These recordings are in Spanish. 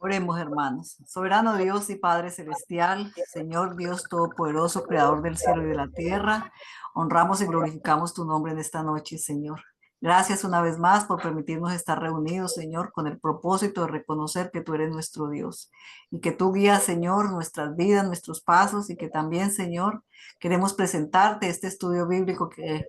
Oremos, hermanos. Soberano Dios y Padre Celestial, Señor Dios Todopoderoso, Creador del cielo y de la tierra, honramos y glorificamos tu nombre en esta noche, Señor. Gracias una vez más por permitirnos estar reunidos, Señor, con el propósito de reconocer que tú eres nuestro Dios y que tú guías, Señor, nuestras vidas, nuestros pasos y que también, Señor, queremos presentarte este estudio bíblico que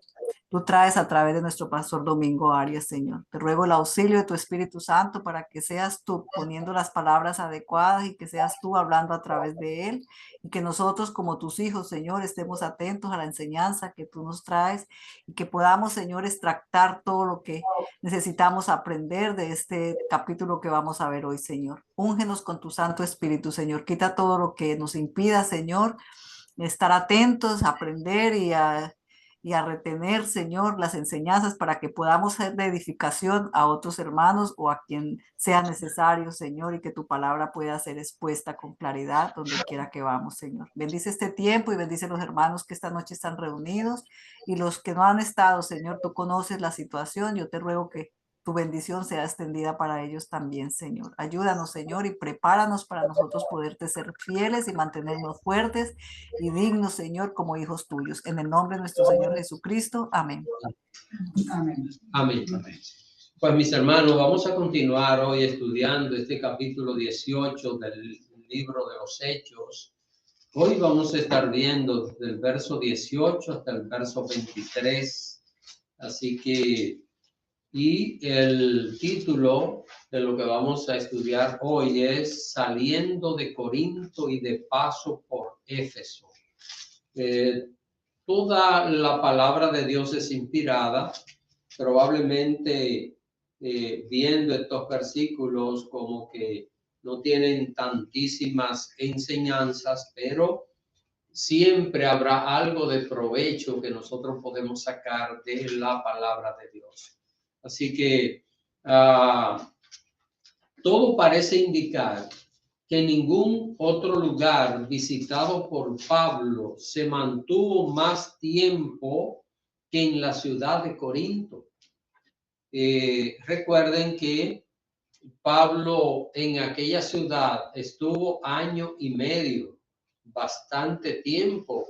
tú traes a través de nuestro pastor Domingo Arias, Señor. Te ruego el auxilio de tu Espíritu Santo para que seas tú poniendo las palabras adecuadas y que seas tú hablando a través de él y que nosotros como tus hijos, Señor, estemos atentos a la enseñanza que tú nos traes y que podamos, Señor, extractar todo lo que necesitamos aprender de este capítulo que vamos a ver hoy, Señor. Úngenos con tu Santo Espíritu, Señor. Quita todo lo que nos impida, Señor, estar atentos, a aprender y a retener, Señor, las enseñanzas para que podamos ser de edificación a otros hermanos o a quien sea necesario, Señor, y que tu palabra pueda ser expuesta con claridad donde quiera que vamos, Señor. Bendice este tiempo y bendice los hermanos que esta noche están reunidos y los que no han estado, Señor, tú conoces la situación. Yo te ruego que tu bendición sea extendida para ellos también, Señor. Ayúdanos, Señor, y prepáranos para nosotros poderte ser fieles y mantenernos fuertes y dignos, Señor, como hijos tuyos. En el nombre de nuestro Señor Jesucristo. Amén. Amén. Amén. Pues mis hermanos, vamos a continuar hoy estudiando este capítulo 18 del libro de los Hechos. Hoy vamos a estar viendo desde el verso 18 hasta el verso 23. Así que, y el título de lo que vamos a estudiar hoy es Saliendo de Corinto y de paso por Éfeso. Toda la palabra de Dios es inspirada. Probablemente viendo estos versículos como que no tienen tantísimas enseñanzas, pero siempre habrá algo de provecho que nosotros podemos sacar de la palabra de Dios. Así que todo parece indicar que ningún otro lugar visitado por Pablo se mantuvo más tiempo que en la ciudad de Corinto. Recuerden que Pablo en aquella ciudad estuvo 1.5 años, bastante tiempo,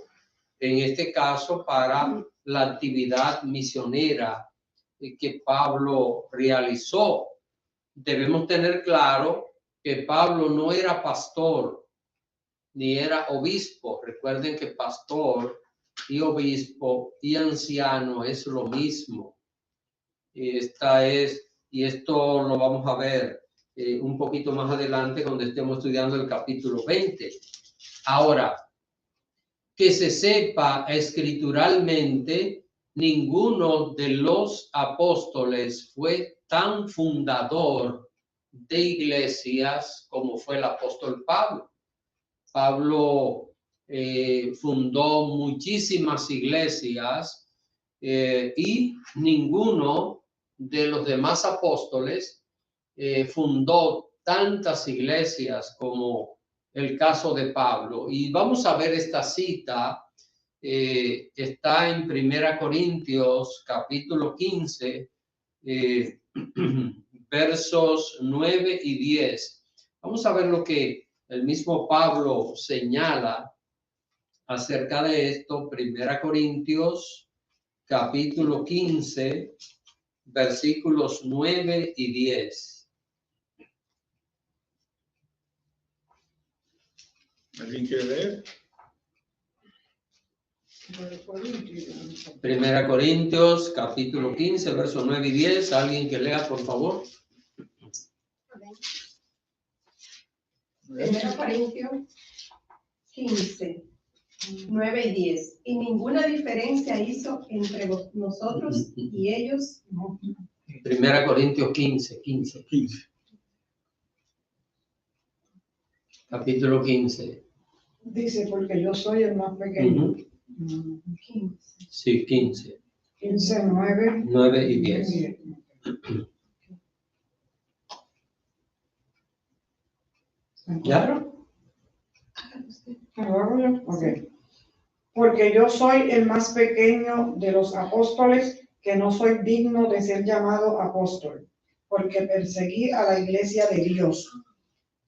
en este caso para la actividad misionera que Pablo realizó. Debemos tener claro que Pablo no era pastor ni era obispo. Recuerden que pastor y obispo y anciano es lo mismo. Y esto lo vamos a ver un poquito más adelante cuando estemos estudiando el capítulo 20. Ahora, que se sepa escrituralmente, ninguno de los apóstoles fue tan fundador de iglesias como fue el apóstol Pablo. Pablo fundó muchísimas iglesias y ninguno de los demás apóstoles fundó tantas iglesias como el caso de Pablo. Y vamos a ver esta cita, está en 1 Corintios capítulo 15, versos 9 y 10. Vamos a ver lo que el mismo Pablo señala acerca de esto. 1 Corintios capítulo 15, versículos 9 y 10. ¿Alguien quiere leer? 1 Corintios capítulo 15, versos 9 y 10. ¿Alguien que lea, por favor? 1 Corintios 15, 9 y 10. Y ninguna diferencia hizo entre nosotros y ellos. 1 Corintios 15. Capítulo 15. Dice, porque yo soy el más pequeño. 15. Sí, 15. 15, 9. 9 y 10. ¿Ya? ¿Lo hago yo? Ok. Porque yo soy el más pequeño de los apóstoles, que no soy digno de ser llamado apóstol, porque perseguí a la iglesia de Dios.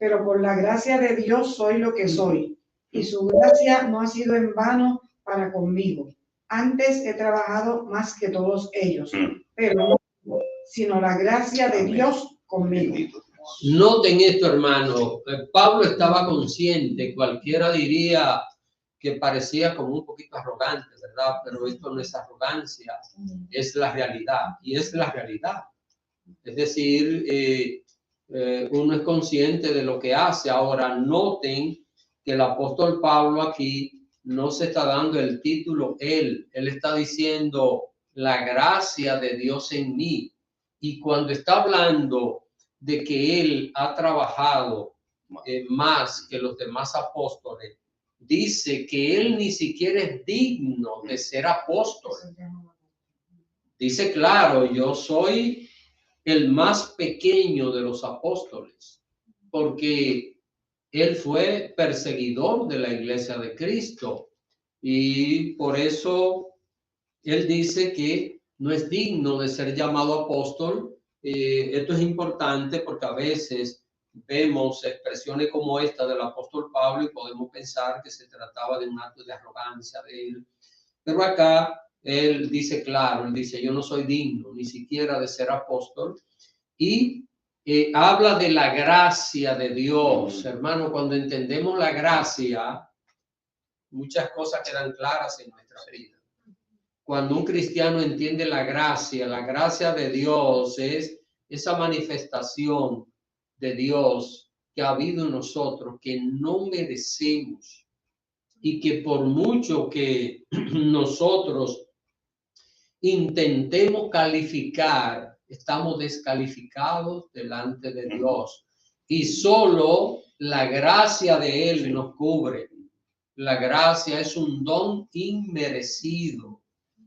pero por la gracia de Dios soy lo que soy, y su gracia no ha sido en vano para conmigo. Antes he trabajado más que todos ellos, pero no sino la gracia de Dios conmigo. Noten esto, hermano. Pablo estaba consciente, cualquiera diría que parecía como un poquito arrogante, ¿verdad? Pero esto no es arrogancia, es la realidad, y es la realidad. Es decir, uno es consciente de lo que hace. Ahora, noten que el apóstol Pablo aquí no se está dando el título él está diciendo la gracia de Dios en mí. Y cuando está hablando de que él ha trabajado más que los demás apóstoles, dice que él ni siquiera es digno de ser apóstol. Dice claro, yo soy el más pequeño de los apóstoles, porque él fue perseguidor de la iglesia de Cristo y por eso él dice que no es digno de ser llamado apóstol. Esto es importante porque a veces vemos expresiones como esta del apóstol Pablo y podemos pensar que se trataba de un acto de arrogancia de él. Pero acá él dice claro, él dice yo no soy digno ni siquiera de ser apóstol y habla de la gracia de Dios. Hermano, cuando entendemos la gracia, muchas cosas quedan claras en nuestra vida. Cuando un cristiano entiende la gracia de Dios es esa manifestación de Dios que ha habido en nosotros, que no merecemos y que por mucho que nosotros intentemos calificar, estamos descalificados delante de Dios. Y solo la gracia de Él nos cubre. La gracia es un don inmerecido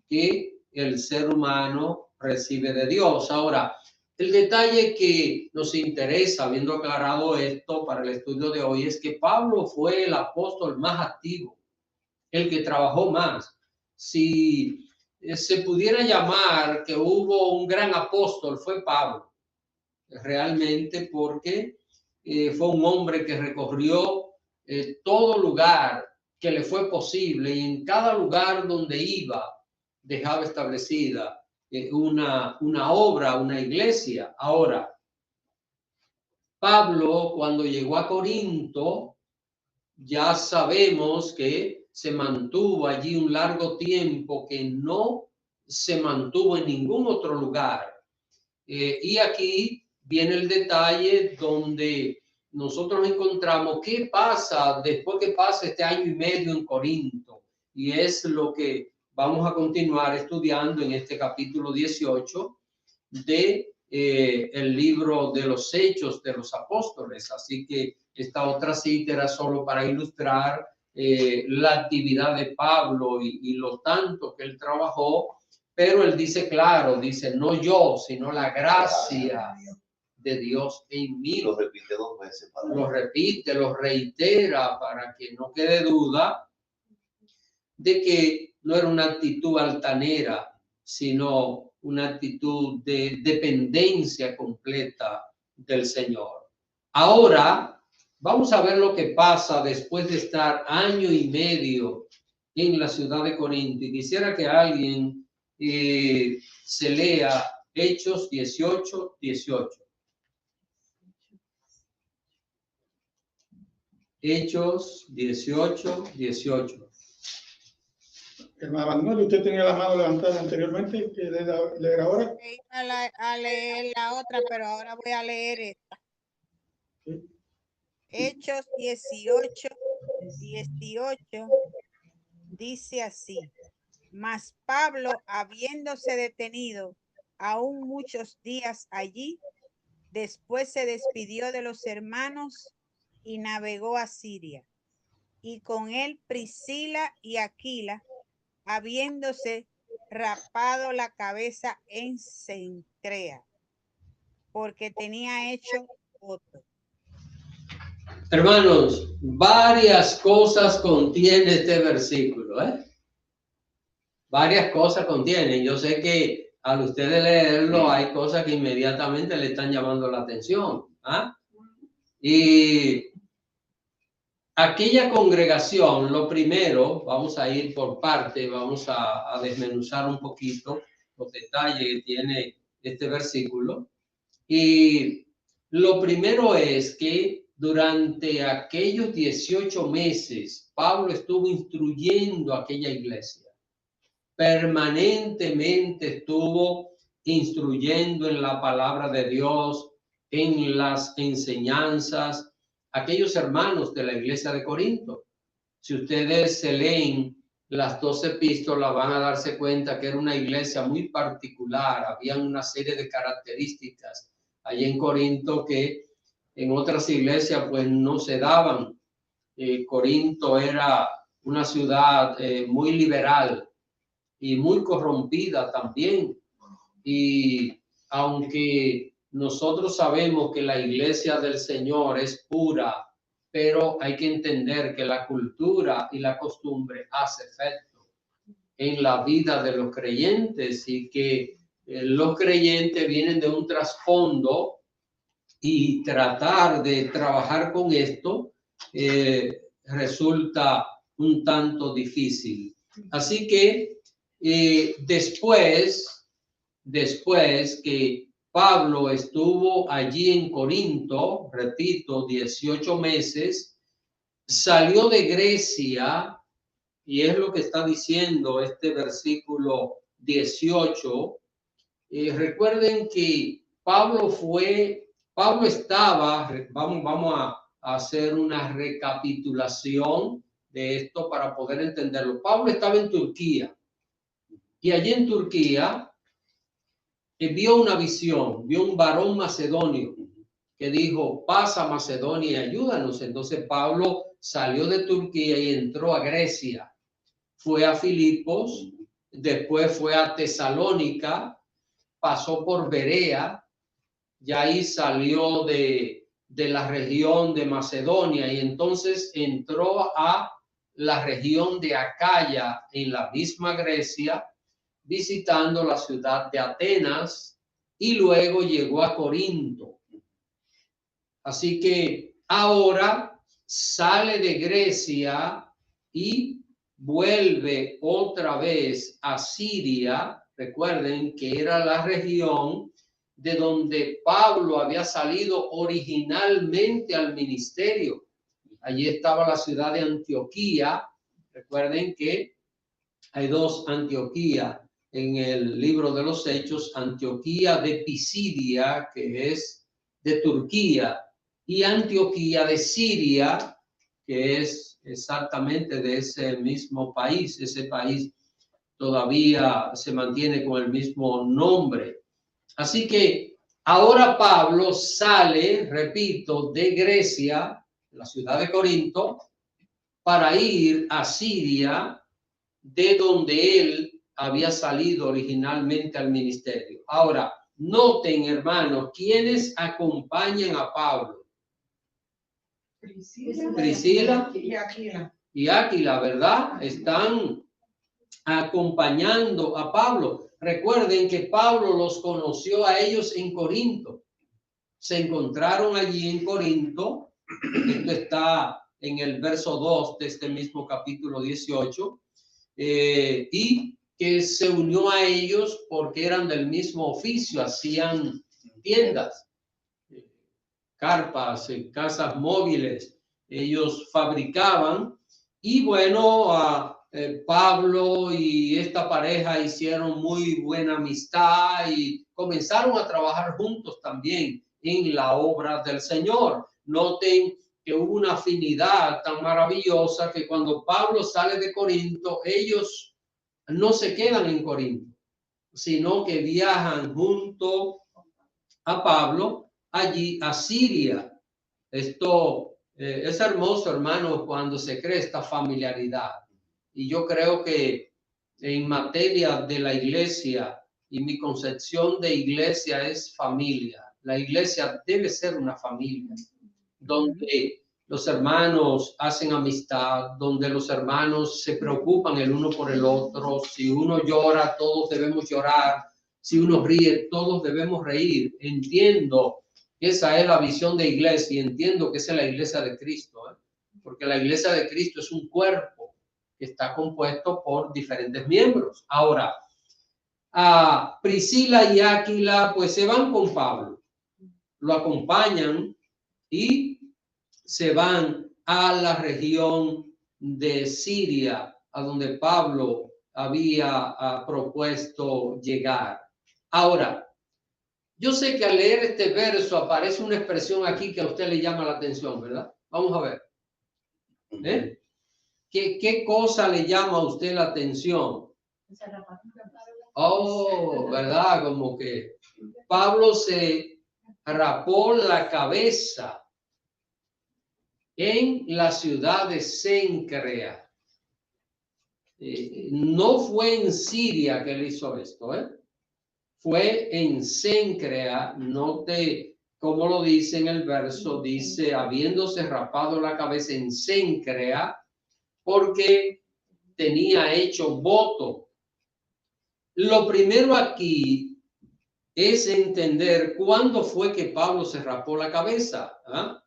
que el ser humano recibe de Dios. Ahora, el detalle que nos interesa, habiendo aclarado esto para el estudio de hoy, es que Pablo fue el apóstol más activo, el que trabajó más. Si se pudiera llamar que hubo un gran apóstol, fue Pablo, realmente, porque fue un hombre que recorrió todo lugar que le fue posible y en cada lugar donde iba dejaba establecida una obra, una iglesia. Ahora, Pablo, cuando llegó a Corinto, ya sabemos que se mantuvo allí un largo tiempo que no se mantuvo en ningún otro lugar. Y aquí viene el detalle donde nosotros encontramos qué pasa después que pasa este año y medio en Corinto. Y es lo que vamos a continuar estudiando en este capítulo 18 de el libro de los Hechos de los Apóstoles. Así que esta otra cita era solo para ilustrar la actividad de Pablo y lo tanto que él trabajó, pero él dice claro, dice no yo, sino la gracia de Dios en mí. Lo repite 2 veces. Lo repite, lo reitera para que no quede duda de que no era una actitud altanera, sino una actitud de dependencia completa del Señor. Ahora vamos a ver lo que pasa después de estar año y medio en la ciudad de Corinto. Y quisiera que alguien se lea Hechos 18, 18. Hechos 18, 18. Hermano Manuel, usted tenía la mano levantada anteriormente, que leer ahora. A leer la otra, pero ahora voy a leer esta. Sí. Hechos 18, 18 dice así: mas Pablo, habiéndose detenido aún muchos días allí, después se despidió de los hermanos y navegó a Siria, y con él Priscila y Aquila, habiéndose rapado la cabeza en Cencrea, porque tenía hecho voto. Hermanos, varias cosas contiene este versículo, Varias cosas contiene. Yo sé que al ustedes leerlo hay cosas que inmediatamente le están llamando la atención, Y aquella congregación, lo primero, vamos a ir por parte, vamos a desmenuzar un poquito los detalles que tiene este versículo. Y lo primero es que durante aquellos 18 meses, Pablo estuvo instruyendo a aquella iglesia. Permanentemente estuvo instruyendo en la palabra de Dios, en las enseñanzas, aquellos hermanos de la iglesia de Corinto. Si ustedes se leen las 2 epístolas, van a darse cuenta que era una iglesia muy particular. Había una serie de características allí en Corinto que en otras iglesias pues no se daban. Corinto era una ciudad muy liberal y muy corrompida también. Y aunque nosotros sabemos que la iglesia del Señor es pura, pero hay que entender que la cultura y la costumbre hace efecto en la vida de los creyentes y que los creyentes vienen de un trasfondo y tratar de trabajar con esto resulta un tanto difícil. Así que después que Pablo estuvo allí en Corinto, repito, 18 meses, salió de Grecia, y es lo que está diciendo este versículo 18. Recuerden que Pablo estaba, vamos a hacer una recapitulación de esto para poder entenderlo. Pablo estaba en Turquía, y allí en Turquía vio una visión, vio un varón macedonio que dijo, pasa a Macedonia y ayúdanos. Entonces Pablo salió de Turquía y entró a Grecia. Fue a Filipos, después fue a Tesalónica, pasó por Berea, y ahí salió de la región de Macedonia y entonces entró a la región de Acaya en la misma Grecia, visitando la ciudad de Atenas, y luego llegó a Corinto. Así que ahora sale de Grecia y vuelve otra vez a Siria. Recuerden que era la región de donde Pablo había salido originalmente al ministerio. Allí estaba la ciudad de Antioquía. Recuerden que hay 2 Antioquía en el libro de los Hechos: Antioquía de Pisidia, que es de Turquía, y Antioquía de Siria, que es exactamente de ese mismo país. Ese país todavía se mantiene con el mismo nombre. Así que ahora Pablo sale, repito, de Grecia, la ciudad de Corinto, para ir a Siria, de donde él había salido originalmente al ministerio. Ahora, noten, hermanos, ¿quiénes acompañan a Pablo? Priscila y Áquila, ¿verdad? Están acompañando a Pablo. Recuerden que Pablo los conoció a ellos en Corinto. Se encontraron allí en Corinto. Esto está en el verso 2 de este mismo capítulo 18. Y que se unió a ellos porque eran del mismo oficio, hacían tiendas, carpas, casas móviles, ellos fabricaban. Y bueno, Pablo y esta pareja hicieron muy buena amistad y comenzaron a trabajar juntos también en la obra del Señor. Noten que hubo una afinidad tan maravillosa que cuando Pablo sale de Corinto, ellos no se quedan en Corinto, sino que viajan junto a Pablo allí a Siria. Esto es hermoso, hermano, cuando se crea esta familiaridad. Y yo creo que en materia de la iglesia, y mi concepción de iglesia es familia. La iglesia debe ser una familia, donde los hermanos hacen amistad, donde los hermanos se preocupan el uno por el otro. Si uno llora, todos debemos llorar. Si uno ríe, todos debemos reír. Entiendo Esa es la visión de iglesia y entiendo que esa es la iglesia de Cristo, ¿eh? Porque la iglesia de Cristo es un cuerpo que está compuesto por diferentes miembros. Ahora, a Priscila y Áquila pues se van con Pablo, lo acompañan y se van a la región de Siria, a donde Pablo había propuesto llegar. Ahora, yo sé que al leer este verso aparece una expresión aquí que a usted le llama la atención, ¿verdad? Vamos a ver. ¿Eh? ¿Qué cosa le llama a usted la atención? Oh, ¿verdad? Como que Pablo se rapó la cabeza en la ciudad de Cencrea. No fue en Siria que él hizo esto, ¿eh? Fue en Cencrea. Note cómo lo dice en el verso, dice, habiéndose rapado la cabeza en Cencrea, porque tenía hecho voto. Lo primero aquí es entender cuándo fue que Pablo se rapó la cabeza. ¿Ah?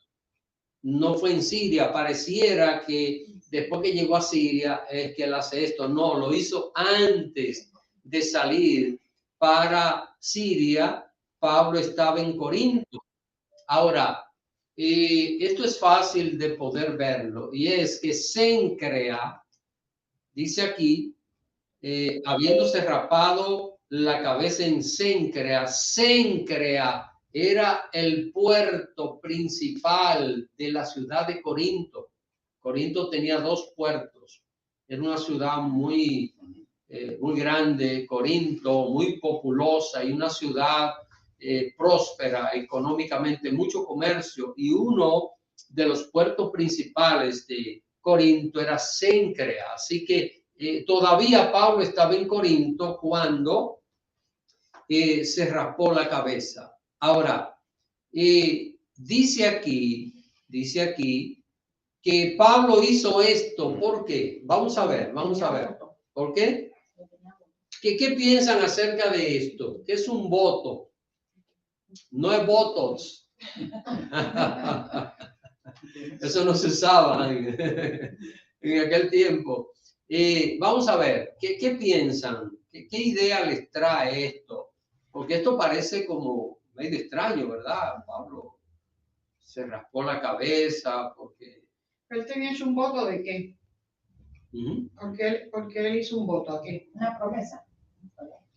No fue en Siria. Pareciera que después que llegó a Siria es que él hace esto. No, lo hizo antes de salir para Siria. Pablo estaba en Corinto. Ahora, esto es fácil de poder verlo, y es que Cencrea, dice aquí, habiéndose rapado la cabeza en Cencrea. Cencrea era el puerto principal de la ciudad de Corinto. Corinto tenía 2 puertos. Era una ciudad muy grande, Corinto, muy populosa, y una ciudad próspera económicamente, mucho comercio, y uno de los puertos principales de Corinto era Cencrea. Así que todavía Pablo estaba en Corinto cuando se rapó la cabeza. Ahora, dice aquí que Pablo hizo esto. ¿Por qué? Vamos a ver. ¿Por qué? ¿Qué piensan acerca de esto? ¿Qué es un voto? No es votos. Eso no se usaba en aquel tiempo. Vamos a ver, ¿qué piensan? ¿Qué idea les trae esto? Porque esto parece como medio extraño, ¿verdad? Pablo se raspó la cabeza porque... ¿Él tenía hecho un voto de qué? ¿Por qué él hizo un voto? ¿A qué? Una promesa.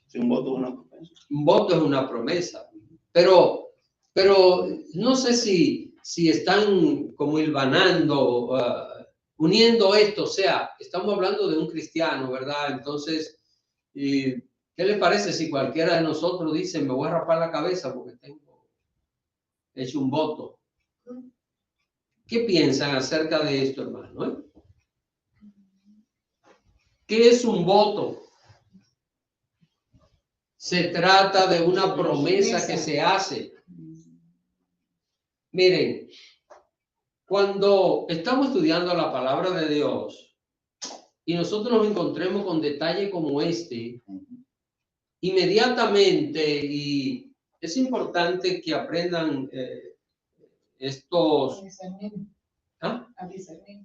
Sí, un voto es una promesa. Un voto es una promesa. Pero no sé si están como hilvanando, uniendo esto. O sea, estamos hablando de un cristiano, ¿verdad? Entonces, ¿qué le parece si cualquiera de nosotros dice, me voy a rapar la cabeza porque tengo hecho un voto? ¿Qué piensan acerca de esto, hermano? ¿Qué es un voto? Se trata de una promesa que se hace. Miren, cuando estamos estudiando la palabra de Dios y nosotros nos encontremos con detalles como este, inmediatamente, y es importante que aprendan estos... ¿Ah?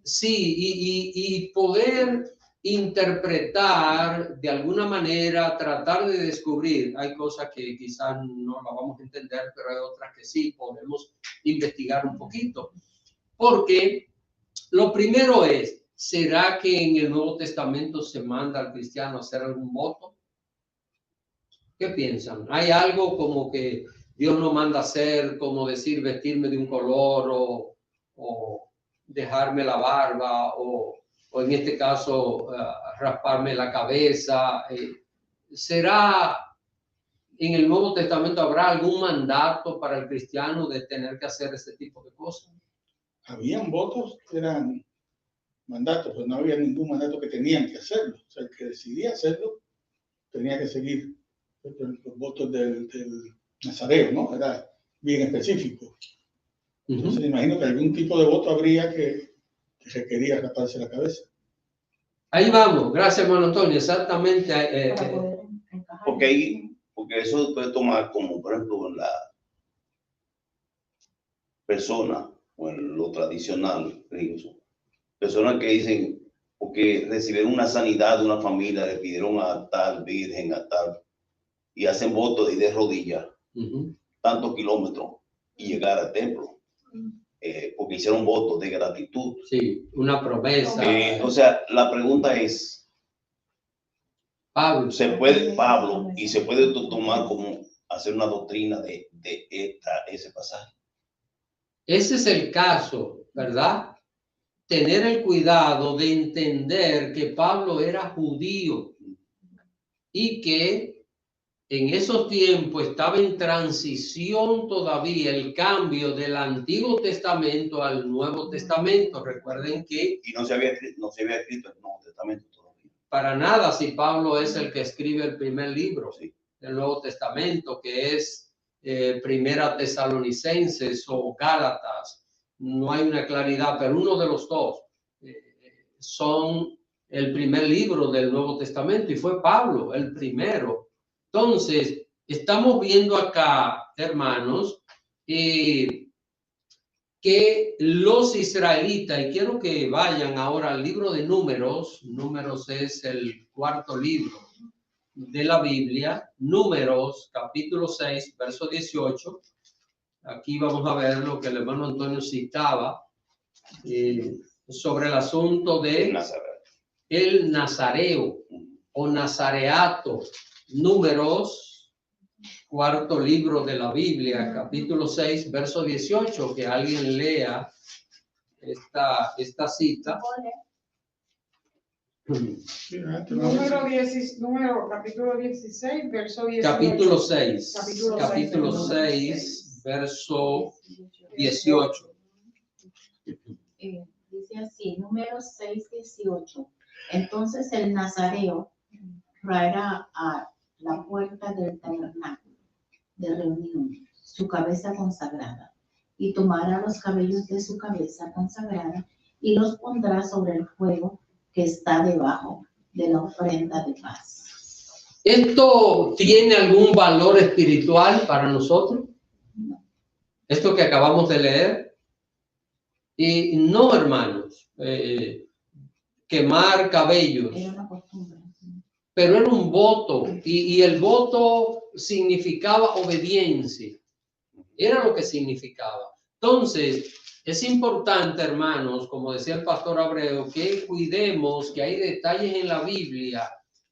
Sí, y poder interpretar de alguna manera, tratar de descubrir. Hay cosas que quizás no las vamos a entender, pero hay otras que sí podemos investigar un poquito. Porque lo primero es, ¿será que en el Nuevo Testamento se manda al cristiano a hacer algún voto? ¿Qué piensan? ¿Hay algo como que Dios nos manda a hacer, como decir vestirme de un color o dejarme la barba o en este caso rasparme la cabeza? ¿Será en el Nuevo Testamento habrá algún mandato para el cristiano de tener que hacer ese tipo de cosas? Habían votos que eran mandatos, pero no había ningún mandato que tenían que hacerlo. O sea, el que decidía hacerlo tenía que seguir los votos del nazareo, ¿no? Era bien específico. Entonces, me imagino que algún tipo de voto habría que requería raparse la cabeza. Ahí vamos, gracias, hermano Antonio, exactamente. Porque eso puede tomar como, por ejemplo, personas, o en lo tradicional, personas que dicen, porque recibieron una sanidad de una familia, le pidieron a tal virgen, a tal, y hacen votos de rodillas, tantos kilómetros, y llegar al templo, porque hicieron votos de gratitud. Sí, una promesa. O sea, la pregunta es, Pablo. se puede tomar como hacer una doctrina de ese pasaje. Ese es el caso, ¿verdad? Tener el cuidado de entender que Pablo era judío y que en esos tiempos estaba en transición todavía el cambio del Antiguo Testamento al Nuevo Testamento. Recuerden que... Y no se había escrito el Nuevo Testamento todavía. Para nada, si Pablo es el que escribe el primer libro del Nuevo Testamento, que es Primera Tesalonicenses o Gálatas. No hay una claridad, pero uno de los dos son el primer libro del Nuevo Testamento y fue Pablo el primero. Entonces, estamos viendo acá, hermanos, que los israelitas, y quiero que vayan ahora al libro de Números. Números es el cuarto libro de la Biblia. Números, capítulo 6, verso 18. Aquí vamos a ver lo que el hermano Antonio citaba sobre el asunto de el nazareo o nazareato. Números, cuarto libro de la Biblia, capítulo 6, verso 18, que alguien lea esta cita. Capítulo 16, verso 18. Capítulo 6, capítulo 6, verso 18. Dice así, Números 6, 18. Entonces el nazareo traerá a la puerta del tabernáculo de reunión su cabeza consagrada y tomará los cabellos de su cabeza consagrada y los pondrá sobre el fuego que está debajo de la ofrenda de paz. ¿Esto tiene algún valor espiritual para nosotros? No. Esto que acabamos de leer. Y no, hermanos, quemar cabellos. Era una costumbre. Pero era un voto y el voto significaba obediencia. Era lo que significaba. Entonces, es importante, hermanos, como decía el pastor Abreu, que cuidemos que hay detalles en la Biblia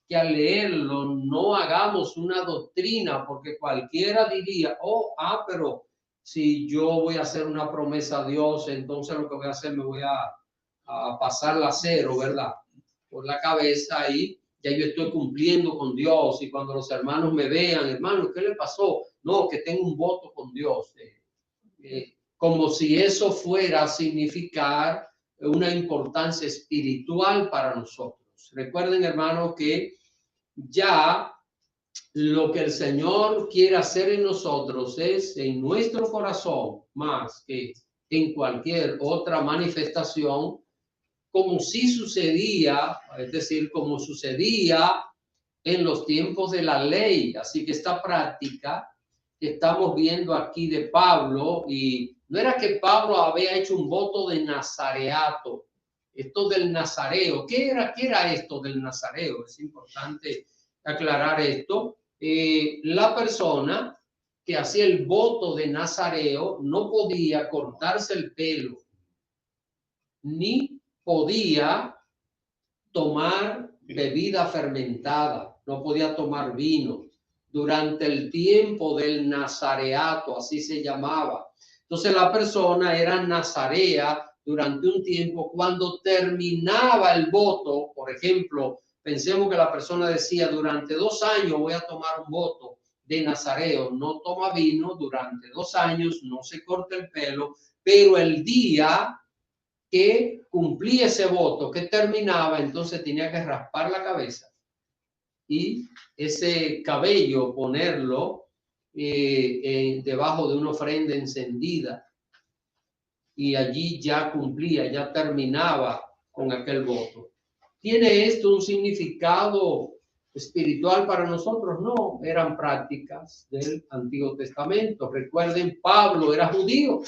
que al leerlo no hagamos una doctrina, porque cualquiera diría, pero si yo voy a hacer una promesa a Dios, entonces lo que voy a hacer, me voy a pasar la cero, ¿verdad? Por la cabeza y ya yo estoy cumpliendo con Dios. Y cuando los hermanos me vean, hermano, ¿qué le pasó? No, que tengo un voto con Dios. Como si eso fuera a significar una importancia espiritual para nosotros. Recuerden, hermanos, que ya lo que el Señor quiere hacer en nosotros es en nuestro corazón, más que en cualquier otra manifestación, como si sucedía, es decir, como sucedía en los tiempos de la ley. Así que esta práctica que estamos viendo aquí de Pablo, y no era que Pablo había hecho un voto de nazareato, esto del nazareo. ¿Qué era esto del nazareo? Es importante aclarar esto. La persona que hacía el voto de nazareo no podía cortarse el pelo, ni podía tomar bebida fermentada, no podía tomar vino durante el tiempo del nazareato, así se llamaba. Entonces la persona era nazarea durante un tiempo. Cuando terminaba el voto, por ejemplo, pensemos que la persona decía, durante 2 años voy a tomar un voto de nazareo, no toma vino durante 2 años, no se corta el pelo, pero el día que cumplía ese voto, que terminaba, entonces tenía que raspar la cabeza y ese cabello ponerlo debajo de una ofrenda encendida, y allí ya cumplía, ya terminaba con aquel voto. ¿Tiene esto un significado espiritual para nosotros? No, eran prácticas del Antiguo Testamento. Recuerden, Pablo era judío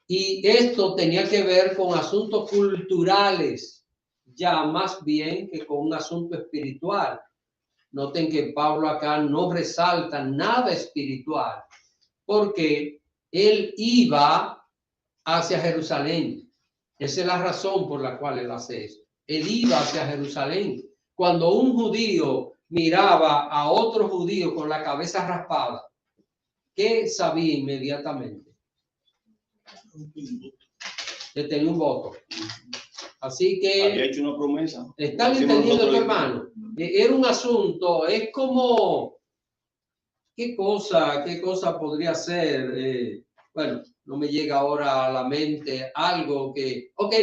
Y esto tenía que ver con asuntos culturales, ya más bien que con un asunto espiritual. Noten que Pablo acá no resalta nada espiritual, porque él iba hacia Jerusalén. Esa es la razón por la cual él hace eso. Él iba hacia Jerusalén. Cuando un judío miraba a otro judío con la cabeza raspada, ¿qué sabía inmediatamente? Que tenía un voto. Así que había hecho una promesa. ¿están entendiendo, tu hermano? Era un asunto, es como, ¿qué cosa podría ser? Bueno, no me llega ahora a la mente algo que, ok,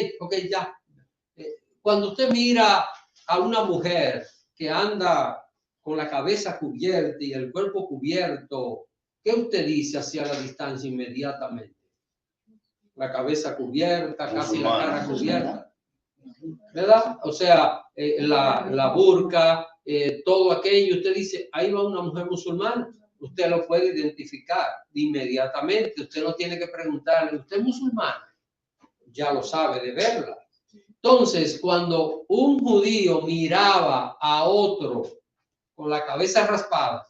ya. Cuando usted mira a una mujer que anda con la cabeza cubierta y el cuerpo cubierto, ¿qué usted dice hacia la distancia inmediatamente? La cabeza cubierta, casi la cara cubierta, ¿verdad? O sea, la burka, todo aquello, usted dice, ahí va una mujer musulmana. Usted lo puede identificar inmediatamente. Usted no tiene que preguntarle, ¿usted es musulmana? Ya lo sabe de verla. Entonces, cuando un judío miraba a otro con la cabeza raspada,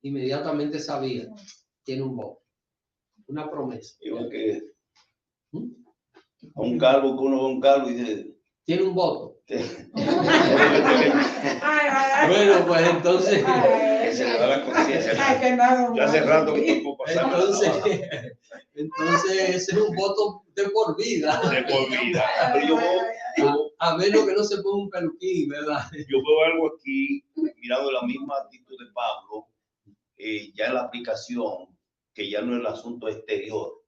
inmediatamente sabía, tiene un voto, una promesa. Igual que a un calvo, que uno ve un calvo y dice, tiene un voto. Ay, Bueno, pues entonces, se le da la conciencia. ay, que nada. Yo hace rato que estoy por pasar. entonces ese es un voto de por vida. De por vida. Pero A menos que no se ponga un peluquín, ¿verdad? yo veo algo aquí, mirando la misma actitud de Pablo, ya en la aplicación, que ya no es el asunto exterior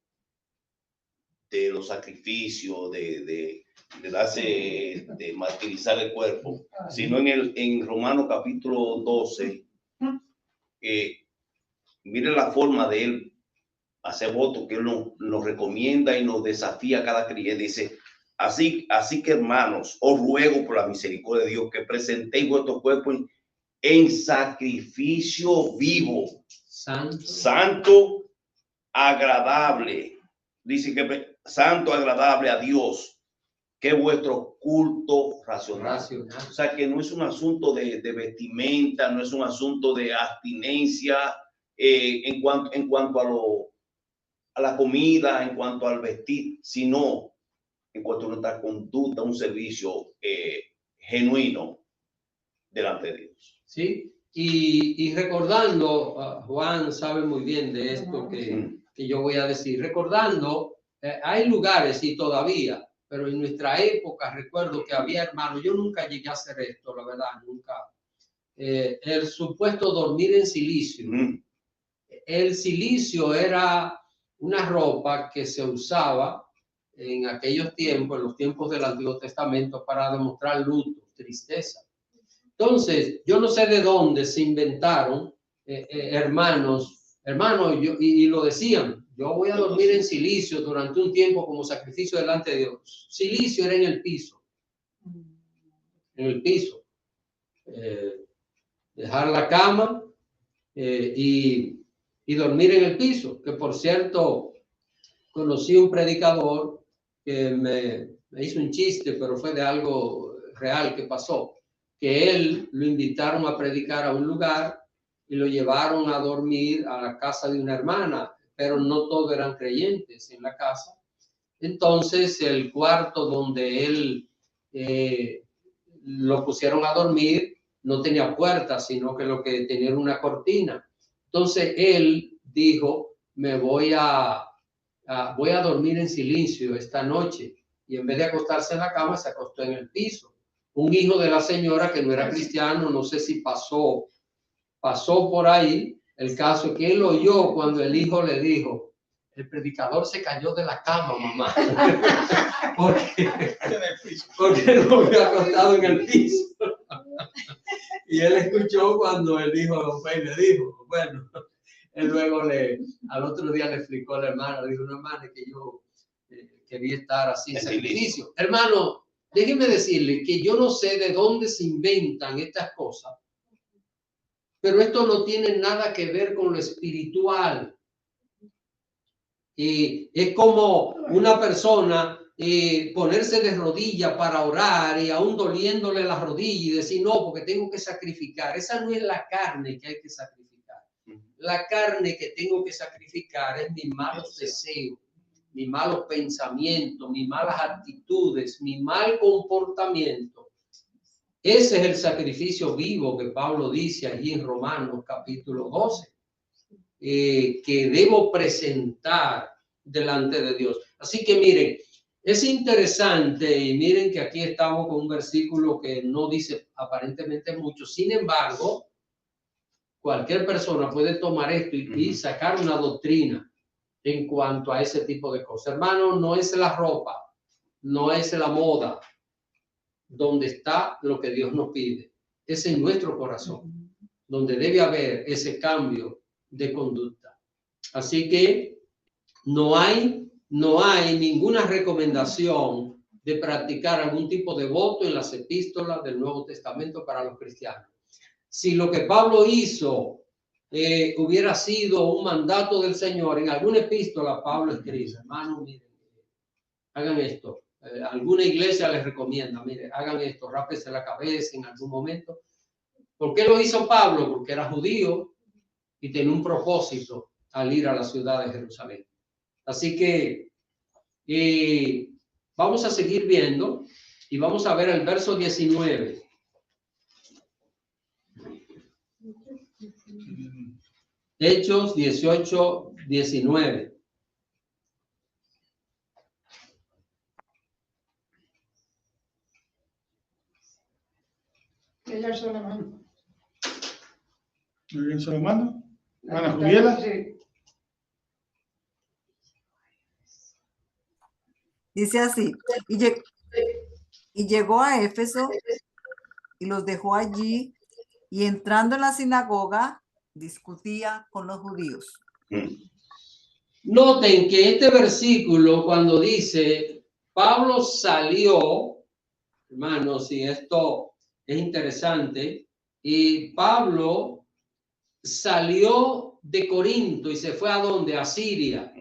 de los sacrificios, de darse, de martirizar el cuerpo, sino en Romanos capítulo 12, mire la forma de él hacer voto, que él nos recomienda y nos desafía a cada creyente. Dice, así que hermanos, os ruego por la misericordia de Dios que presentéis vuestro cuerpo en sacrificio vivo, santo, agradable. Dice que santo, agradable a Dios, que es vuestro culto racional. O sea, que no es un asunto de vestimenta, no es un asunto de abstinencia en cuanto a la comida, en cuanto al vestir, sino en cuanto a nuestra conducta, un servicio genuino delante de Dios. Sí, y recordando, Juan sabe muy bien de esto que yo voy a decir, recordando, hay lugares y todavía, pero en nuestra época recuerdo que había hermanos, yo nunca llegué a hacer esto, la verdad, nunca. El supuesto dormir en silicio. El silicio era una ropa que se usaba en aquellos tiempos, en los tiempos del Antiguo Testamento, para demostrar luto, tristeza. Entonces, yo no sé de dónde se inventaron hermanos, y lo decían, yo voy a dormir en silicio durante un tiempo como sacrificio delante de Dios. Silicio era en el piso. En el piso. Dejar la cama y dormir en el piso. Que por cierto, conocí un predicador que me hizo un chiste, pero fue de algo real que pasó. Que él lo invitaron a predicar a un lugar y lo llevaron a dormir a la casa de una hermana, pero no todos eran creyentes en la casa. Entonces, el cuarto donde él lo pusieron a dormir no tenía puerta, sino que lo que tenía era una cortina. Entonces, él dijo, me voy a dormir en silencio esta noche. Y en vez de acostarse en la cama, se acostó en el piso. Un hijo de la señora que no era cristiano, no sé si pasó por ahí. El caso que él oyó cuando el hijo le dijo, el predicador se cayó de la cama, mamá. porque lo había acostado en el piso. Y él escuchó cuando el hijo fue y le dijo, bueno, él luego al otro día le explicó a la hermana, le dijo, no, hermana, que yo quería estar así en sacrificio. Hermano, déjeme decirle que yo no sé de dónde se inventan estas cosas, pero esto no tiene nada que ver con lo espiritual. Es como una persona ponerse de rodillas para orar y aún doliéndole las rodillas y decir, no, porque tengo que sacrificar. Esa no es la carne que hay que sacrificar. La carne que tengo que sacrificar es mis malos deseos, mis malos pensamientos, mis malas actitudes, mi mal comportamiento. Ese es el sacrificio vivo que Pablo dice allí en Romanos capítulo 12, que debo presentar delante de Dios. Así que miren, es interesante y miren que aquí estamos con un versículo que no dice aparentemente mucho. Sin embargo, cualquier persona puede tomar esto y sacar una doctrina en cuanto a ese tipo de cosas. Hermano, no es la ropa, no es la moda donde está lo que Dios nos pide. Es en nuestro corazón donde debe haber ese cambio de conducta. Así que no hay ninguna recomendación de practicar algún tipo de voto en las epístolas del Nuevo Testamento para los cristianos. Si lo que Pablo hizo hubiera sido un mandato del Señor, en alguna epístola Pablo escribe, hermano, miren, hagan esto. Alguna iglesia les recomienda, miren, hagan esto, rápense la cabeza en algún momento. ¿Por qué lo hizo Pablo? Porque era judío y tenía un propósito al ir a la ciudad de Jerusalén. Así que vamos a seguir viendo y vamos a ver el verso 19. Hechos 18, 19. Ella es la mano. Muy bien, su hermano. Ana Juliela. Sí. Dice así, y llegó a Éfeso y los dejó allí, y entrando en la sinagoga discutía con los judíos. Noten que este versículo, cuando dice Pablo salió, hermanos, y esto es interesante, y Pablo salió de Corinto y se fue ¿a dónde? A Siria.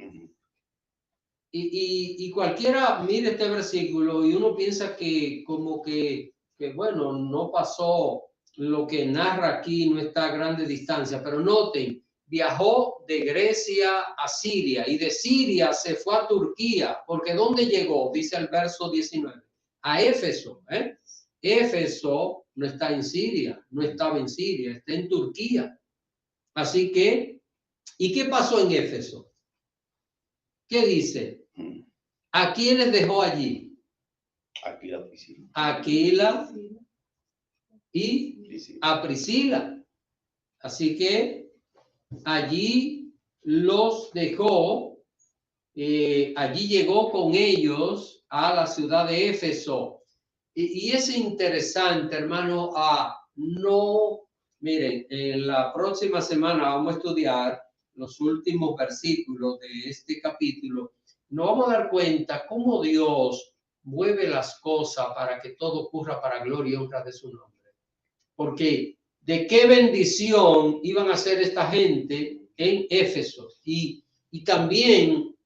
Y cualquiera mire este versículo y uno piensa que como que bueno, no pasó lo que narra aquí, no está a grande distancia, pero noten, viajó de Grecia a Siria y de Siria se fue a Turquía, porque ¿dónde llegó? Dice el verso 19, a Éfeso. Éfeso no está en Siria, no estaba en Siria, está en Turquía. Así que, ¿y qué pasó en Éfeso? ¿Qué dice? ¿A quiénes dejó allí? Aquila y a Priscila. Así que allí los dejó, allí llegó con ellos a la ciudad de Éfeso. Y es interesante, hermano, miren, en la próxima semana vamos a estudiar los últimos versículos de este capítulo. Nos vamos a dar cuenta cómo Dios mueve las cosas para que todo ocurra para gloria y honra de su nombre. Porque de qué bendición iban a ser esta gente en Éfeso y también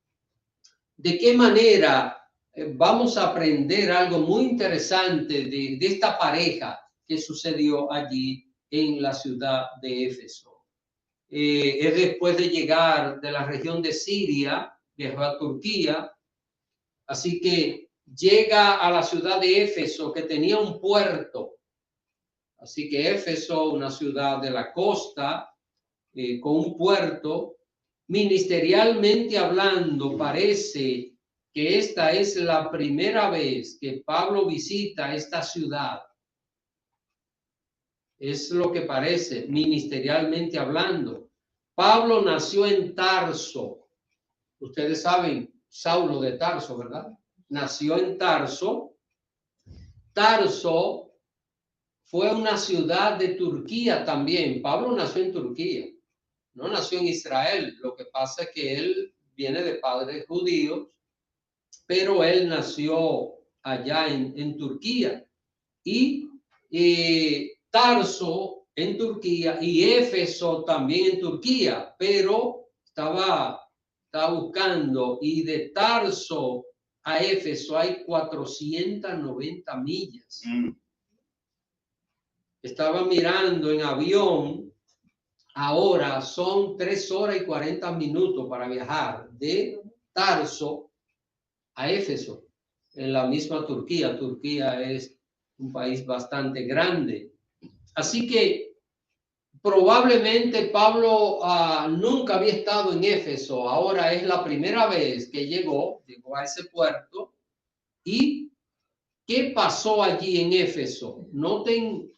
de qué manera vamos a aprender algo muy interesante de esta pareja que sucedió allí en la ciudad de Éfeso. Es después de llegar de la región de Siria, viajó a Turquía, así que llega a la ciudad de Éfeso, que tenía un puerto. Así que Éfeso, una ciudad de la costa, con un puerto, ministerialmente hablando, parece que esta es la primera vez que Pablo visita esta ciudad. Es lo que parece, ministerialmente hablando. Pablo nació en Tarso. Ustedes saben, Saulo de Tarso, ¿verdad? Nació en Tarso. Tarso fue una ciudad de Turquía también. Pablo nació en Turquía, no nació en Israel. Lo que pasa es que él viene de padres judíos, pero él nació allá en Turquía. Y Tarso en Turquía y Éfeso también en Turquía, pero estaba Estaba buscando, y de Tarso a Éfeso hay 490 millas. Estaba mirando en avión, ahora son 3 horas y 40 minutos para viajar de Tarso a Éfeso, en la misma Turquía. Turquía es un país bastante grande. Así que probablemente Pablo nunca había estado en Éfeso. Ahora es la primera vez que llegó a ese puerto. ¿Y qué pasó allí en Éfeso? Noten,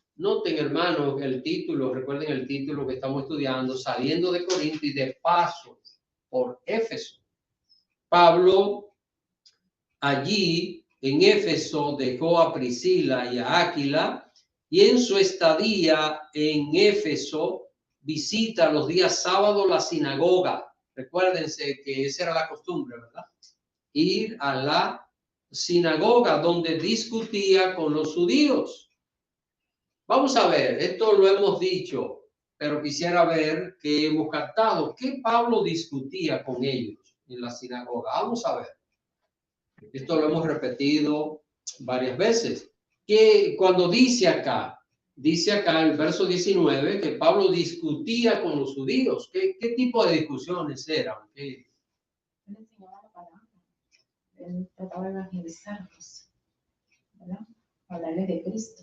hermanos, el título, recuerden el título que estamos estudiando, saliendo de Corinto y de paso por Éfeso. Pablo allí en Éfeso dejó a Priscila y a Áquila, y en su estadía en Éfeso visita los días sábados la sinagoga. Recuérdense que esa era la costumbre, ¿verdad? Ir a la sinagoga donde discutía con los judíos. Vamos a ver, esto lo hemos dicho, pero quisiera ver que hemos captado qué Pablo discutía con ellos en la sinagoga. Vamos a ver. Esto lo hemos repetido varias veces. Que cuando dice acá el verso 19, que Pablo discutía con los judíos. ¿Qué tipo de discusiones eran? Él enseñaba la palabra. Él trataba de evangelizarlos, ¿verdad? Hablarles de Cristo.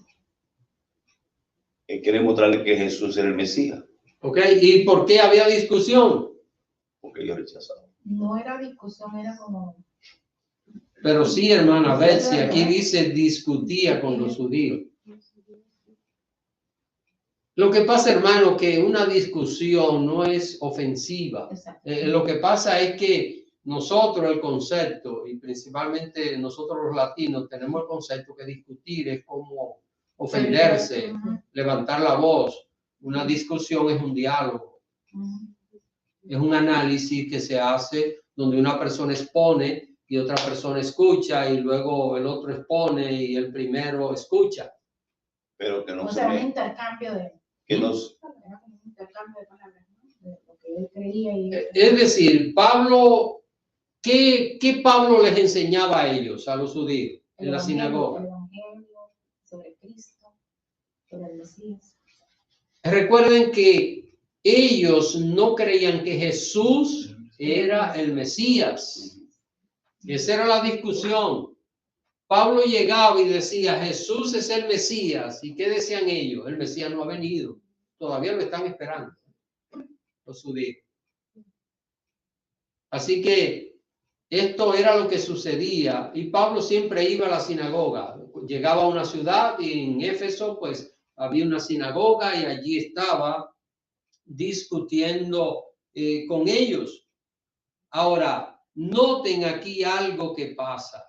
Él quiere mostrarle que Jesús era el Mesías. Ok, ¿y por qué había discusión? Porque ellos rechazaban. No era discusión, era como... Pero sí, hermana Betsy, aquí dice discutía con los judíos. Lo que pasa, hermano, que una discusión no es ofensiva. Lo que pasa es que nosotros el concepto, y principalmente nosotros los latinos, tenemos el concepto que discutir es como ofenderse, levantar la voz. Una discusión es un diálogo. Es un análisis que se hace donde una persona expone y otra persona escucha, y luego el otro expone y el primero escucha. Pero que no o se sea, me... un intercambio de... Que nos... Era como un intercambio de palabras, ¿no? De lo que él creía y... Es decir, Pablo, ¿qué Pablo les enseñaba a ellos, a los judíos, en la sinagoga? El evangelio, sobre Cristo, sobre el Mesías. Recuerden que ellos no creían que Jesús era el Mesías. Esa era la discusión. Pablo llegaba y decía, Jesús es el Mesías. ¿Y qué decían ellos? El Mesías no ha venido. Todavía lo están esperando los judíos. Así que esto era lo que sucedía. Y Pablo siempre iba a la sinagoga. Llegaba a una ciudad y en Éfeso pues había una sinagoga y allí estaba discutiendo con ellos. Ahora, noten aquí algo que pasa.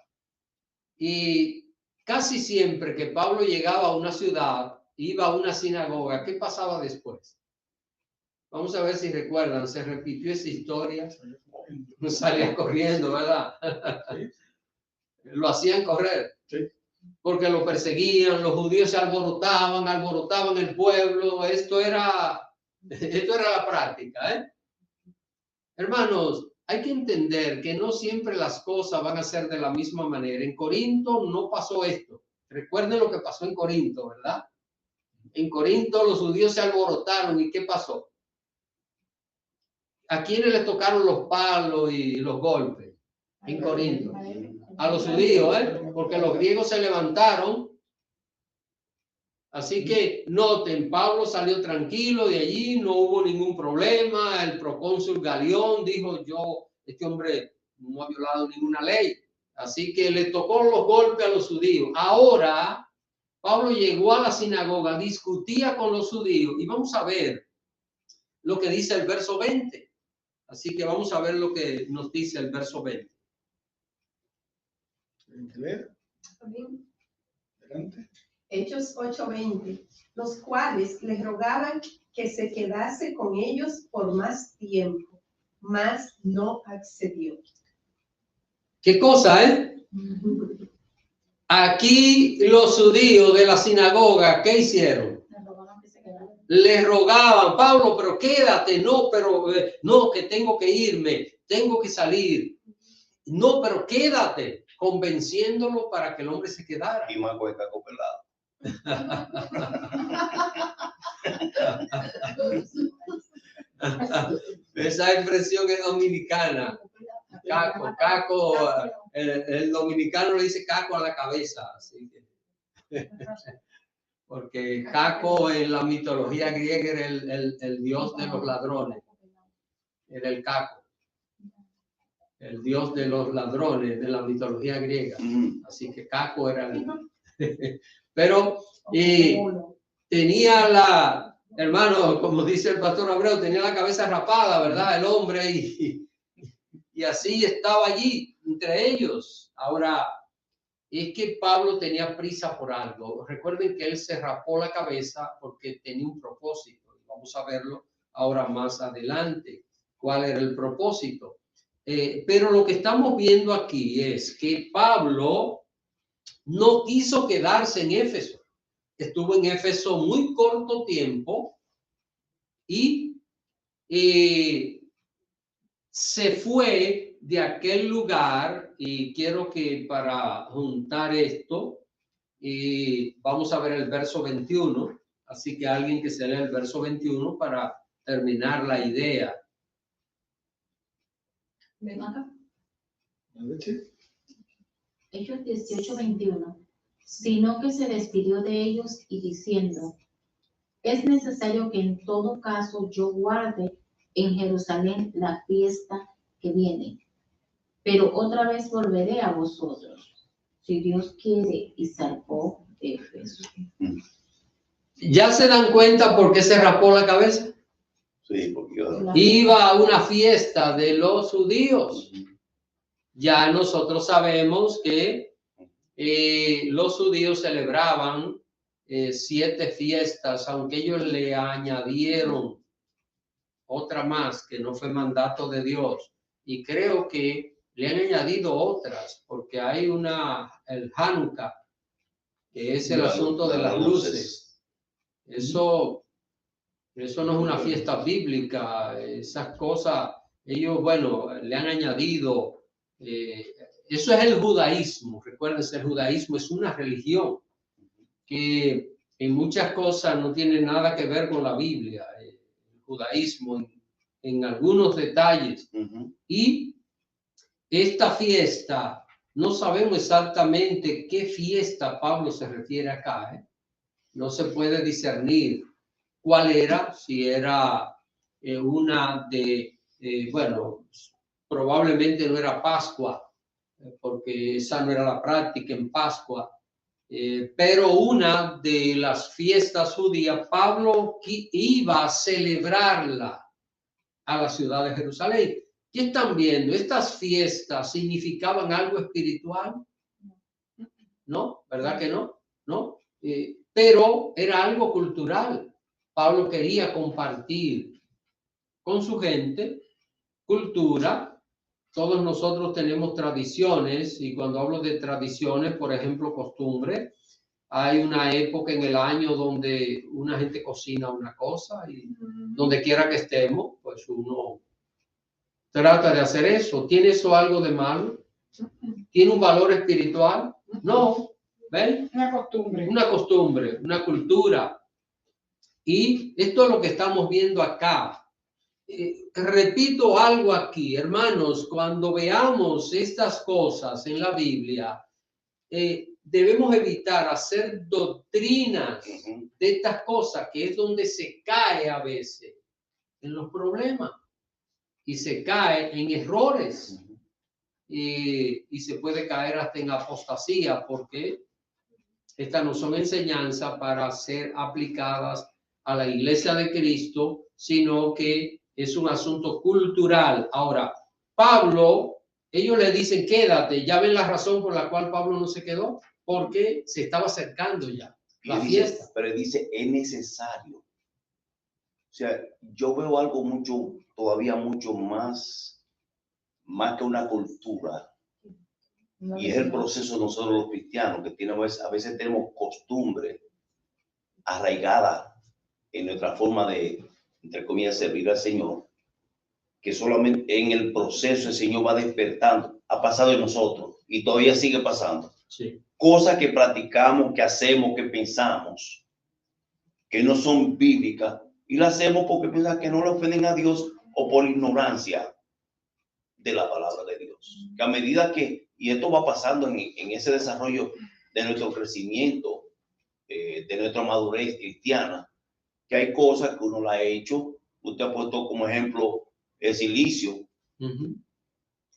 Y casi siempre que Pablo llegaba a una ciudad, iba a una sinagoga, ¿qué pasaba después? Vamos a ver si recuerdan, se repitió esa historia. No salía corriendo, ¿verdad? Lo hacían correr. Sí. Porque lo perseguían, los judíos se alborotaban el pueblo. Esto era la práctica, ¿eh? Hermanos, hay que entender que no siempre las cosas van a ser de la misma manera. En Corinto no pasó esto. Recuerden lo que pasó en Corinto, ¿verdad? En Corinto los judíos se alborotaron. ¿Y qué pasó? ¿A quiénes les tocaron los palos y los golpes? En Corinto. A los judíos, ¿eh? Porque los griegos se levantaron. Así que noten, Pablo salió tranquilo de allí, no hubo ningún problema. El procónsul Galión dijo, este hombre no ha violado ninguna ley. Así que le tocó los golpes a los judíos. Ahora, Pablo llegó a la sinagoga, discutía con los judíos, y vamos a ver lo que dice el verso 20. Así que vamos a ver lo que nos dice el verso 20. Adelante. Hechos 8:20, los cuales les rogaban que se quedase con ellos por más tiempo, mas no accedió. ¿Qué cosa, eh? Aquí los judíos de la sinagoga, ¿qué hicieron? Les rogaban, Pablo, pero quédate, no, que tengo que irme. tengo que salir. No, pero quédate, convenciéndolo para que el hombre se quedara. Y más con el caco pelado. Esa expresión es dominicana. Caco, el dominicano le dice caco a la cabeza. Así que, porque Caco en la mitología griega era el dios de los ladrones. Era el Caco. El dios de los ladrones de la mitología griega. Así que Caco era el... Pero tenía la, hermano, como dice el pastor Abreu, tenía la cabeza rapada, ¿verdad? El hombre y así estaba allí entre ellos. Ahora, es que Pablo tenía prisa por algo. Recuerden que él se rapó la cabeza porque tenía un propósito. Vamos a verlo ahora más adelante. ¿Cuál era el propósito? Pero lo que estamos viendo aquí es que Pablo no quiso quedarse en Éfeso. Estuvo en Éfeso muy corto tiempo y se fue de aquel lugar, y quiero que para juntar esto, vamos a ver el verso 21, así que alguien que se lea el verso 21 para terminar la idea. Ven acá. Sí. Hechos 18:21. Sino que se despidió de ellos y diciendo: es necesario que en todo caso yo guarde en Jerusalén la fiesta que viene, pero otra vez volveré a vosotros, si Dios quiere, y salvó Éfeso. ¿Ya se dan cuenta por qué se rapó la cabeza? Sí, porque yo... Iba a una fiesta de los judíos. Ya nosotros sabemos que los judíos celebraban 7 fiestas, aunque ellos le añadieron otra más que no fue mandato de Dios. Y creo que le han añadido otras, porque hay el Hanukkah, que es el asunto de las luces. Eso no es una fiesta bíblica. Esas cosas, ellos, bueno, le han añadido. Eso es el judaísmo. Recuérdense, el judaísmo es una religión que en muchas cosas no tiene nada que ver con la Biblia. El judaísmo en algunos detalles. Y esta fiesta, no sabemos exactamente qué fiesta Pablo se refiere acá. No se puede discernir cuál era, si era una de, bueno, probablemente no era Pascua, porque esa no era la práctica en Pascua, pero una de las fiestas judías, Pablo iba a celebrarla a la ciudad de Jerusalén. ¿Qué están viendo? ¿Estas fiestas significaban algo espiritual? No, ¿verdad que no? ¿No? Pero era algo cultural. Pablo quería compartir con su gente cultura. Todos nosotros tenemos tradiciones, y cuando hablo de tradiciones, por ejemplo, costumbre, hay una época en el año donde una gente cocina una cosa y donde quiera que estemos, pues uno trata de hacer eso. ¿Tiene eso algo de malo? ¿Tiene un valor espiritual? No. ¿Ven? Una costumbre, una cultura. Y esto es lo que estamos viendo acá. Repito algo aquí, hermanos, cuando veamos estas cosas en la Biblia, debemos evitar hacer doctrinas de estas cosas, que es donde se cae a veces en los problemas y se cae en errores y se puede caer hasta en apostasía, porque estas no son enseñanzas para ser aplicadas a la iglesia de Cristo, sino que es un asunto cultural. Ahora, Pablo, ellos le dicen quédate. Ya ven la razón por la cual Pablo no se quedó, porque se estaba acercando ya la fiesta. Pero dice, es necesario. O sea, yo veo algo todavía mucho más que una cultura. Y es el proceso de nosotros los cristianos, que a veces tenemos costumbre arraigada en nuestra forma de, entre comillas, servir al Señor. que solamente en el proceso el Señor va despertando. Ha pasado en nosotros y todavía sigue pasando. Sí. Cosas que practicamos, que hacemos, que pensamos, que no son bíblicas, y las hacemos porque piensan que no le ofenden a Dios o por ignorancia de la palabra de Dios. Que a medida que, y esto va pasando en ese desarrollo de nuestro crecimiento, de nuestra madurez cristiana, que hay cosas que uno la ha hecho. Usted ha puesto como ejemplo el silicio.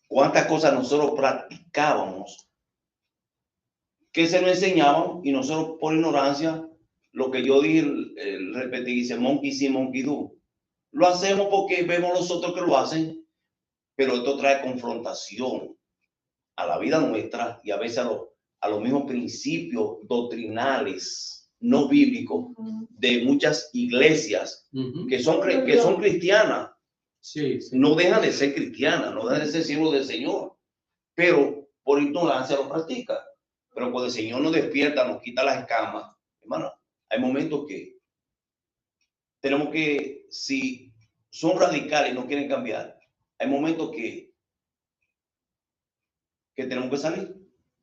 ¿Cuántas cosas nosotros practicábamos que se nos enseñaban y nosotros por ignorancia, lo que yo dije, repetí, dice monkey see, monkey do? Lo hacemos porque vemos los otros que lo hacen, pero esto trae confrontación a la vida nuestra y a veces a los mismos principios doctrinales no bíblicos de muchas iglesias que son cristianas. Sí, sí. No dejan de ser cristianas, no dejan de ser siervos del Señor, pero por ignorancia lo practican. Pero cuando el Señor nos despierta, nos quita las escamas, hermano, hay momentos que tenemos que, si son radicales y no quieren cambiar, hay momentos que tenemos que salir.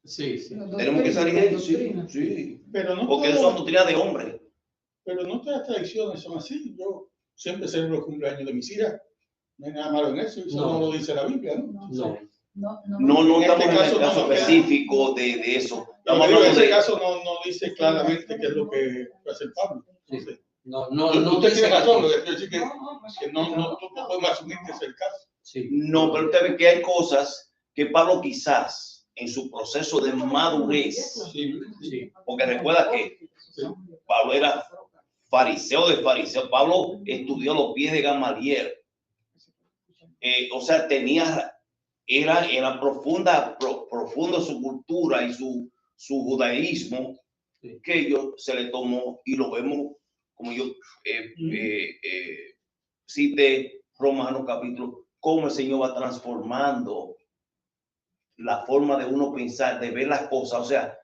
Sí, sí. Tenemos que salir de ellos, sí. Pero no porque todo, son doctrinas de hombre. pero no todas las tradiciones son así. Yo siempre celebro los cumpleaños de mis hijas. No hay nada malo en eso. Eso no lo dice la Biblia, ¿no? No estamos en el caso específico de eso. Pero en este caso no dice claramente qué es lo que hace el Pablo. Entonces, No. Usted tiene razón, es decir, que no podemos asumir que es el caso. Sí. No, pero usted ve que hay cosas que Pablo quizás en su proceso de madurez, Sí. porque recuerda que Pablo era fariseo de fariseo. Pablo estudió los pies de Gamaliel. O sea, era profundo su cultura y su judaísmo, que ellos se le tomó, y lo vemos como yo cité Romanos capítulo, cómo el Señor va transformando la forma de uno pensar, de ver las cosas, o sea,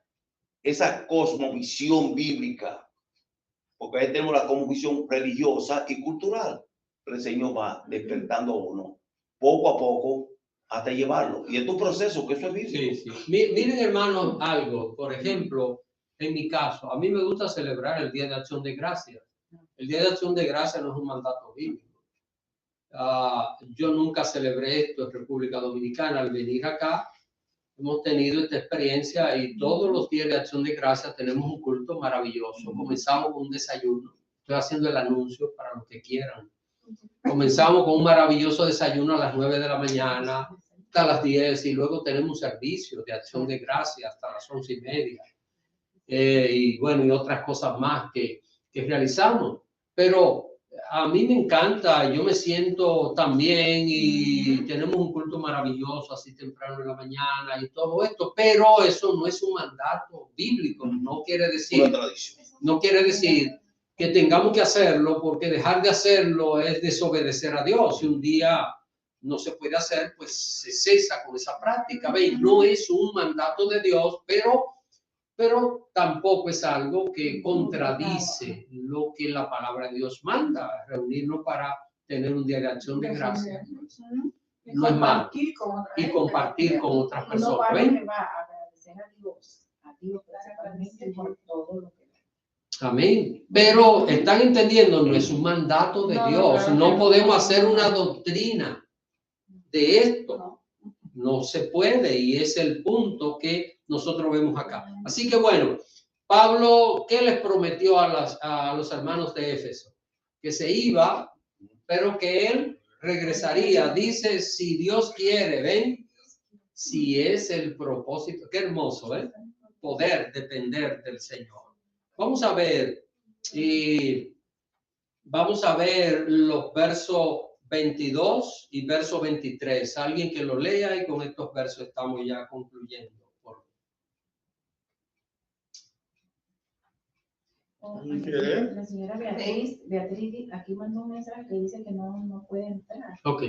esa cosmovisión bíblica, porque ahí tenemos la cosmovisión religiosa y cultural, pero el Señor va despertando a uno poco a poco hasta llevarlo. Y es un proceso que eso es bíblico. Sí. Miren, hermanos, algo. Por ejemplo, en mi caso, a mí me gusta celebrar el Día de Acción de Gracias. El Día de Acción de Gracias no es un mandato bíblico. Yo nunca celebré esto en República Dominicana. Al venir acá, hemos tenido esta experiencia y todos los días de Acción de Gracias tenemos un culto maravilloso. Comenzamos con un desayuno. Estoy haciendo el anuncio para los que quieran. Comenzamos con un maravilloso desayuno a las 9 de la mañana hasta las 10 y luego tenemos un servicio de Acción de Gracias hasta las 11:30. Y bueno, y otras cosas más que realizamos. Pero a mí me encanta, yo me siento también y tenemos un culto maravilloso así temprano en la mañana y todo esto, pero eso no es un mandato bíblico, no quiere decir que tengamos que hacerlo, porque dejar de hacerlo es desobedecer a Dios. Si un día no se puede hacer, pues se cesa con esa práctica. ¿Veis? No es un mandato de Dios, pero tampoco es algo que contradice lo que la palabra de Dios manda, reunirnos para tener un día de acción de gracias. No es malo. Y compartir con otras personas. ¿Ven? Amén. Pero están entendiendo, no es un mandato de Dios. No podemos hacer una doctrina de esto. No se puede, y es el punto que nosotros vemos acá. Así que bueno, Pablo, ¿qué les prometió a los hermanos de Éfeso? Que se iba, pero que él regresaría. Dice, si Dios quiere, ¿ven? Si es el propósito. Qué hermoso, ¿eh? Poder depender del Señor. Vamos a ver los versos 22 y verso 23. Alguien que lo lea y con estos versos estamos ya concluyendo. La señora Beatriz aquí mandó un mensaje que dice que no puede entrar. Ok.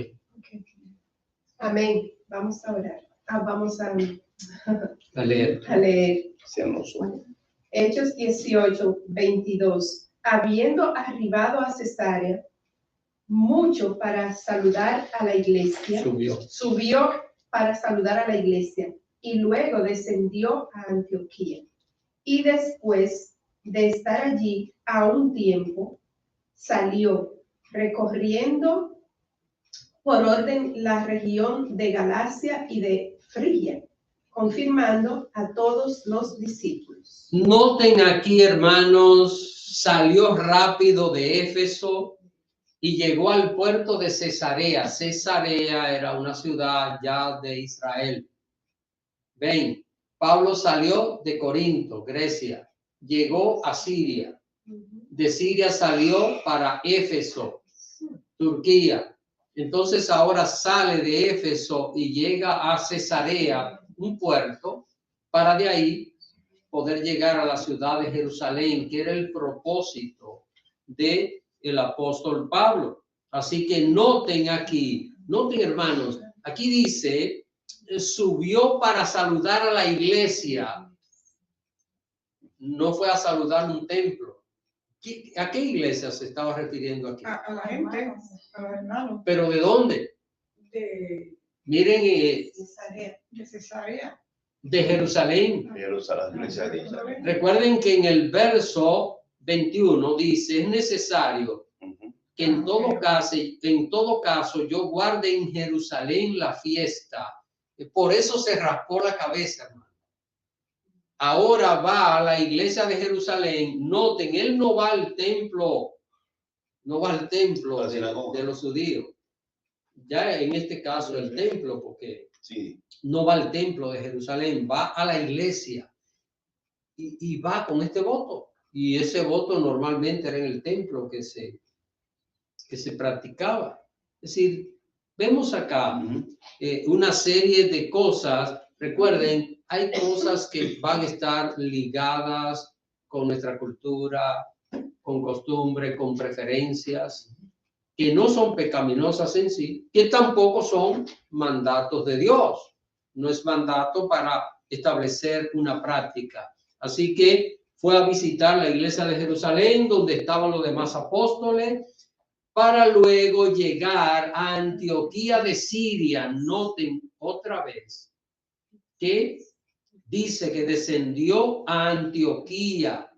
Amén. Vamos a orar. Vamos a leer. Hechos 18, 22. Habiendo arribado a Cesarea, mucho para saludar a la iglesia. Subió. Para saludar a la iglesia y luego descendió a Antioquía. Y después de estar allí a un tiempo, salió recorriendo por orden la región de Galacia y de Frigia, confirmando a todos los discípulos. Noten aquí, hermanos, salió rápido de Éfeso y llegó al puerto de Cesarea. Cesarea era una ciudad ya de Israel. Ven, Pablo salió de Corinto, Grecia, llegó a Siria. De Siria salió para Éfeso, Turquía. Entonces ahora sale de Éfeso y llega a Cesarea, un puerto, para de ahí poder llegar a la ciudad de Jerusalén, que era el propósito de el apóstol Pablo. Así que noten aquí, noten hermanos, aquí dice, subió para saludar a la iglesia. No fue a saludar un templo. ¿A qué iglesia se estaba refiriendo aquí? A la gente, a los hermanos. ¿Pero de dónde? Miren, De Cesarea. de Jerusalén. Jerusalén. Recuerden que en el verso 21 dice, es necesario que en todo caso yo guarde en Jerusalén la fiesta. Por eso se raspó la cabeza, hermano. Ahora va a la iglesia de Jerusalén. Noten, él no va al templo, de los judíos. Ya en este caso el templo, porque no va al templo de Jerusalén, va a la iglesia y va con este voto. Y ese voto normalmente era en el templo que se practicaba. Es decir, vemos acá una serie de cosas. Recuerden, hay cosas que van a estar ligadas con nuestra cultura, con costumbre, con preferencias, que no son pecaminosas en sí, que tampoco son mandatos de Dios. No es mandato para establecer una práctica. Así que fue a visitar la iglesia de Jerusalén, donde estaban los demás apóstoles, para luego llegar a Antioquía de Siria. Noten otra vez que dice que descendió a Antioquía.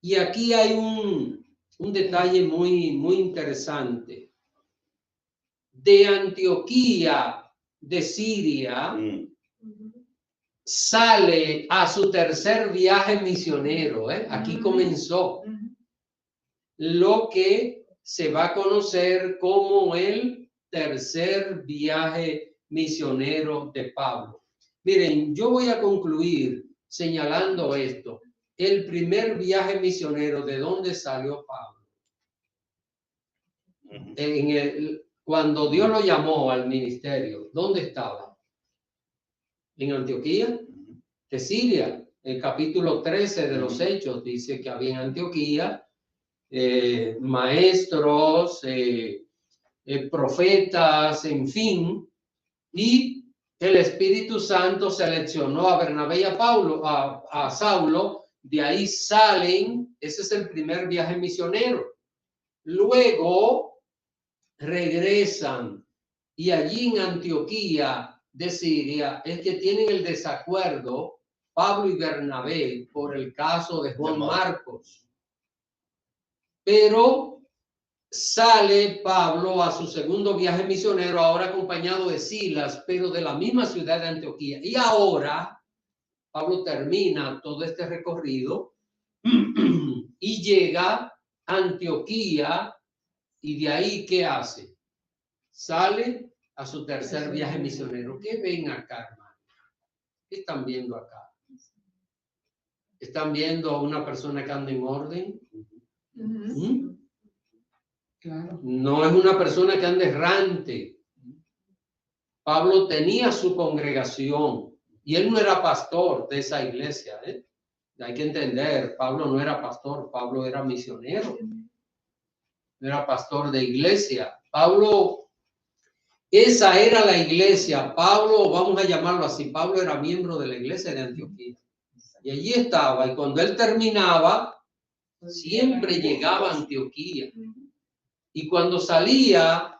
Y aquí hay un detalle muy interesante. De Antioquía de Siria sale a su tercer viaje misionero. Aquí comenzó lo que se va a conocer como el tercer viaje misionero de Pablo. Miren, yo voy a concluir señalando esto. El primer viaje misionero, ¿de dónde salió Pablo? Cuando Dios lo llamó al ministerio, ¿dónde estaba? En Antioquía de Siria. El capítulo 13 de los Hechos dice que había en Antioquía maestros, profetas, en fin, y el Espíritu Santo seleccionó a Bernabé y a Saulo. De ahí salen, ese es el primer viaje misionero. Luego regresan y allí en Antioquía de Siria es que tienen el desacuerdo Pablo y Bernabé por el caso de Juan Marcos. Pero sale Pablo a su segundo viaje misionero, ahora acompañado de Silas, pero de la misma ciudad de Antioquía. Y ahora Pablo termina todo este recorrido y llega a Antioquía, y de ahí, ¿qué hace? Sale a su tercer viaje misionero. ¿Qué ven acá, hermano? ¿Qué están viendo acá? ¿Están viendo a una persona que anda en orden? Claro. No es una persona que anda errante. Pablo tenía su congregación y él no era pastor de esa iglesia. Hay que entender, Pablo no era pastor, Pablo era misionero. No era pastor de iglesia. Pablo, esa era la iglesia. Pablo, vamos a llamarlo así, Pablo era miembro de la iglesia de Antioquía. Y allí estaba, y cuando él terminaba, siempre llegaba a Antioquía. Y cuando salía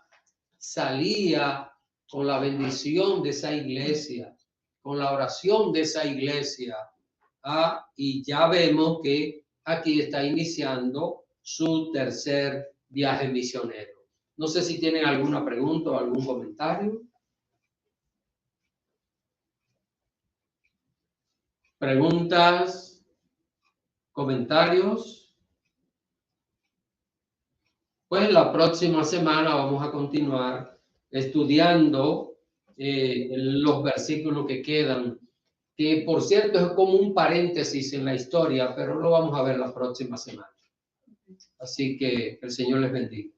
con la bendición de esa iglesia, con la oración de esa iglesia. Y ya vemos que aquí está iniciando su tercer viaje misionero. No sé si tienen alguna pregunta o algún comentario. ¿Preguntas? ¿Comentarios? Pues la próxima semana vamos a continuar estudiando los versículos que quedan, que por cierto es como un paréntesis en la historia, pero lo vamos a ver la próxima semana. Así que el Señor les bendiga.